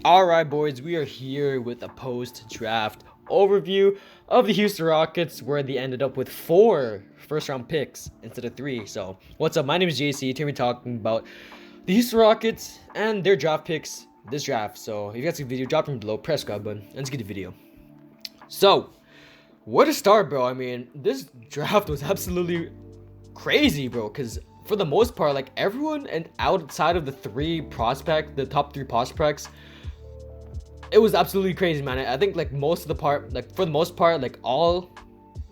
Alright, boys, we are here with a post-draft overview of the Houston Rockets, where they ended up with 4 first-round picks instead of 3. So, what's up? My name is Jae'sean. Today we're talking about the Houston Rockets and their draft picks this draft. So, if you guys see the video, drop them below, press subscribe button, and let's get the video. So, where to start, bro? I mean, this draft was absolutely crazy, bro, because for the most part, like, everyone and outside of the top 3 prospects, it was absolutely crazy, man. I think for the most part, like all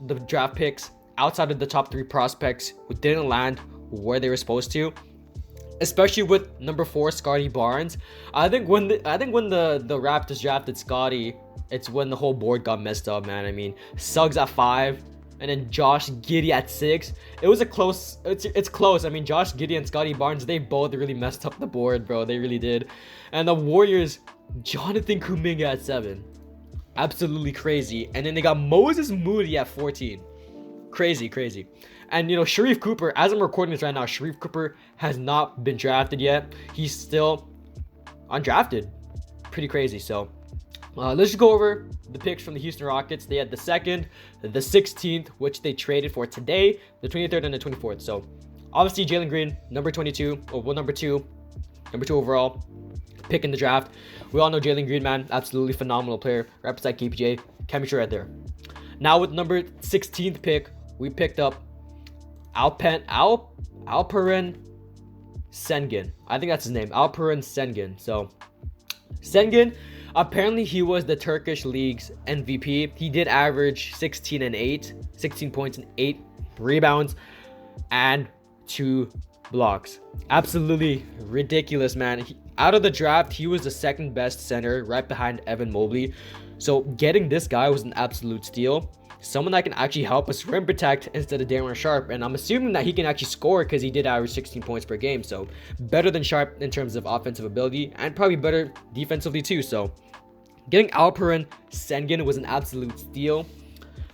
the draft picks outside of the top 3 prospects who didn't land where they were supposed to, especially with number 4 Scotty Barnes. I think when the Raptors drafted Scotty, it's when the whole board got messed up, man. I mean, Suggs at 5 and then Josh Giddey at 6. It was it's close. I mean, Josh Giddey and Scotty Barnes, they both really messed up the board, bro. They really did. And the Warriors, Jonathan Kuminga at 7. Absolutely crazy. And then they got Moses Moody at 14. Crazy. And, Sharif Cooper, as I'm recording this right now, Sharif Cooper has not been drafted yet. He's still undrafted. Pretty crazy. So, let's just go over the picks from the Houston Rockets. They had the 2nd, the 16th, which they traded for today, the 23rd and the 24th. So, obviously, Jalen Green, number 22, number 2 overall pick in the draft. We all know Jalen Green, man. Absolutely phenomenal player. Right beside KPJ. Chemistry right there. Now with number 16th pick, we picked up Alperen Sengun. I think that's his name. Alperen Sengun. So, Sengun, apparently he was the Turkish League's MVP. He did average 16 points and 8 rebounds and 2 blocks. Absolutely ridiculous, man. Out of the draft, he was the 2nd best center, right behind Evan Mobley. So getting this guy was an absolute steal. Someone that can actually help us rim protect instead of Darren Sharp. And I'm assuming that he can actually score because he did average 16 points per game. So better than Sharp in terms of offensive ability and probably better defensively too. So getting Alperen Sengun was an absolute steal.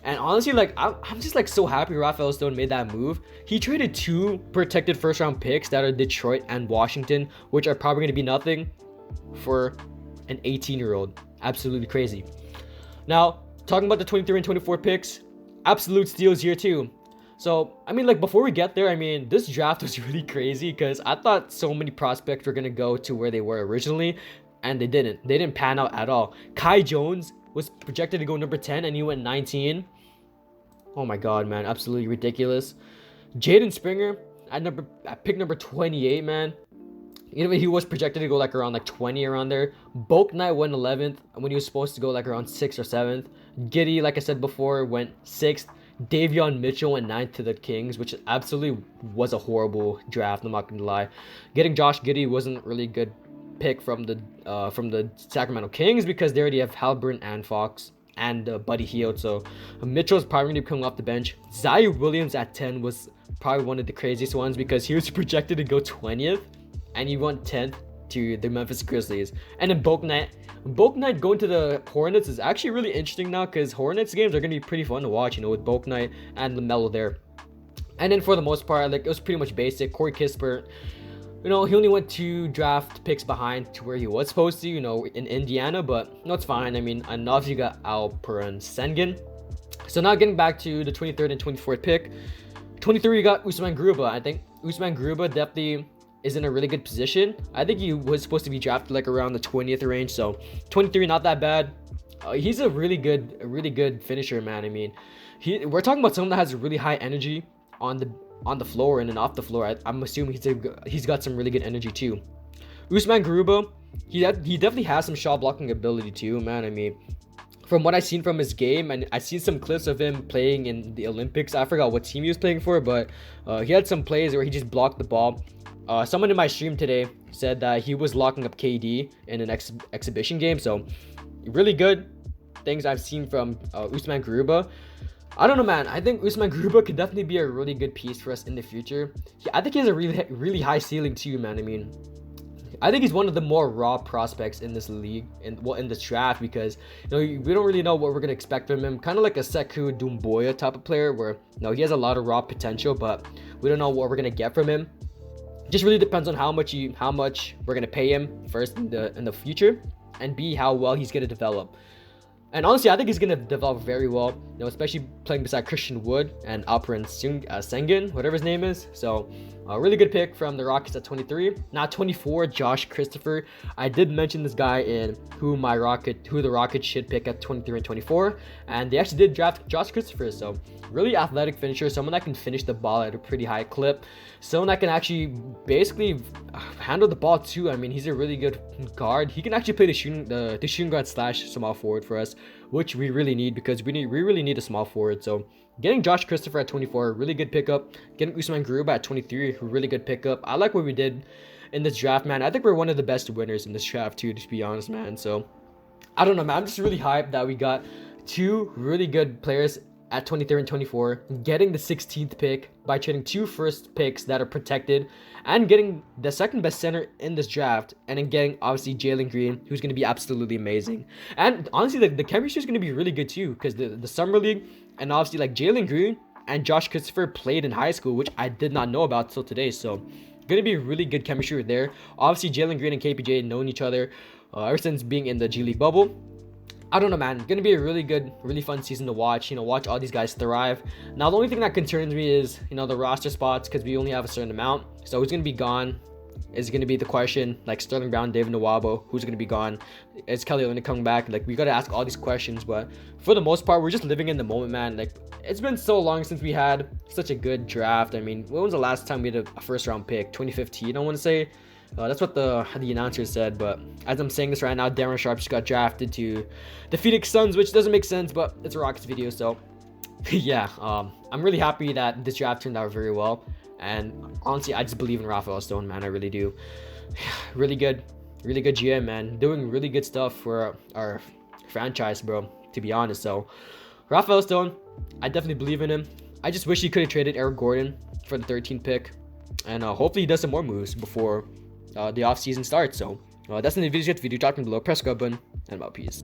And honestly, I'm just so happy Rafael Stone made that move. He traded 2 protected first-round picks that are Detroit and Washington, which are probably going to be nothing for an 18-year-old. Absolutely crazy. Now, talking about the 23 and 24 picks, absolute steals here too. So, I mean, before we get there, I mean, this draft was really crazy because I thought so many prospects were going to go to where they were originally, and they didn't. They didn't pan out at all. Kai Jones was projected to go number 10 and he went 19. Oh my god, man, absolutely ridiculous. Jaden Springer at pick number 28, man. He was projected to go around 20 around there. Boak Knight went 11th when he was supposed to go around 6th or 7th. Giddey, like I said before, went 6th. Davion Mitchell went 9th to the Kings, which absolutely was a horrible draft, I'm not gonna lie. Getting Josh Giddey wasn't really a good pick from the Sacramento Kings because they already have Halliburton and Fox and Buddy Hield. So Mitchell's probably going to be coming off the bench. Zaire Williams at 10 was probably one of the craziest ones because he was projected to go 20th and he went 10th to the Memphis Grizzlies. And then Boak Knight going to the Hornets is actually really interesting now because Hornets games are going to be pretty fun to watch, with Boak Knight and LaMelo there. And then for the most part, it was pretty much basic. Corey Kispert, he only went 2 draft picks behind to where he was supposed to, in Indiana, but it's fine. I mean, enough you got Alperen Sengun. So now getting back to the 23rd and 24th pick. 23, you got Usman Garuba. I think Usman Garuba definitely is in a really good position. I think he was supposed to be drafted around the 20th range, so 23, not that bad. He's a really good finisher, man. I mean, we're talking about someone that has really high energy on the floor and then off the floor. I'm assuming he's got some really good energy too. Usman Garuba, he definitely has some shot blocking ability too, man. I mean, from what I've seen from his game, and I've seen some clips of him playing in the Olympics. I forgot what team he was playing for, but he had some plays where he just blocked the ball. Someone in my stream today said that he was locking up KD in an exhibition game. So really good things I've seen from Usman Garuba. I don't know, man. I think Usman Garuba could definitely be a really good piece for us in the future. I think he has a really high ceiling too, man. I mean, I think he's one of the more raw prospects in this league, in this draft, because we don't really know what we're gonna expect from him. Kind of like a Sekou Doumbouya type of player, where he has a lot of raw potential, but we don't know what we're gonna get from him. Just really depends on how much we're gonna pay him first in the future. and B, how well he's going to develop. And honestly, I think he's going to develop very well, you know, especially playing beside Christian Wood and Alperen Sengun, whatever his name is. So, a really good pick from the Rockets at 23. Now, 24, Josh Christopher. I did mention this guy in who the Rockets should pick at 23 and 24. And they actually did draft Josh Christopher. So, really athletic finisher, someone that can finish the ball at a pretty high clip. Someone that can actually basically handle the ball too. I mean, he's a really good guard. He can actually play the shooting guard / small forward for us, which we really need because we really need a small forward. So getting Josh Christopher at 24, really good pickup. Getting Usman Garuba at 23, really good pickup. I like what we did in this draft, man. I think we're one of the best winners in this draft too, to be honest, man. So I don't know, man. I'm just really hyped that we got two really good players at 23 and 24, getting the 16th pick by trading 2 first picks that are protected, and getting the second best center in this draft, and then getting obviously Jalen Green, who's going to be absolutely amazing. And honestly, the chemistry is going to be really good too, because the summer league, and obviously like Jalen Green and Josh Christopher played in high school, which I did not know about till today. So going to be really good chemistry there. Obviously Jalen Green and KPJ known each other ever since being in the G League bubble. I don't know, man. Gonna be a really good, really fun season to watch. You know, watch all these guys thrive. Now, the only thing that concerns me is, you know, the roster spots, because we only have a certain amount. So who's gonna be gone is gonna be the question. Like Sterling Brown, David Nwabo, who's gonna be gone? Is Kelly Olynyk coming back? Like, we gotta ask all these questions. But for the most part, we're just living in the moment, man. Like, it's been so long since we had such a good draft. I mean, when was the last time we had a first round pick? 2015, I want to say. That's what the announcer said, but as I'm saying this right now, Darren Sharp just got drafted to the Phoenix Suns, which doesn't make sense, but it's a Rockets video, so yeah. I'm really happy that this draft turned out very well, and honestly, I just believe in Rafael Stone, man. I really do. Really good GM, man, doing really good stuff for our franchise, bro, to be honest. So Rafael Stone, I definitely believe in him. I just wish he could have traded Eric Gordon for the 13th pick, and hopefully he does some more moves before the offseason starts. So that's in the video. Talking below, press go button, and about peace.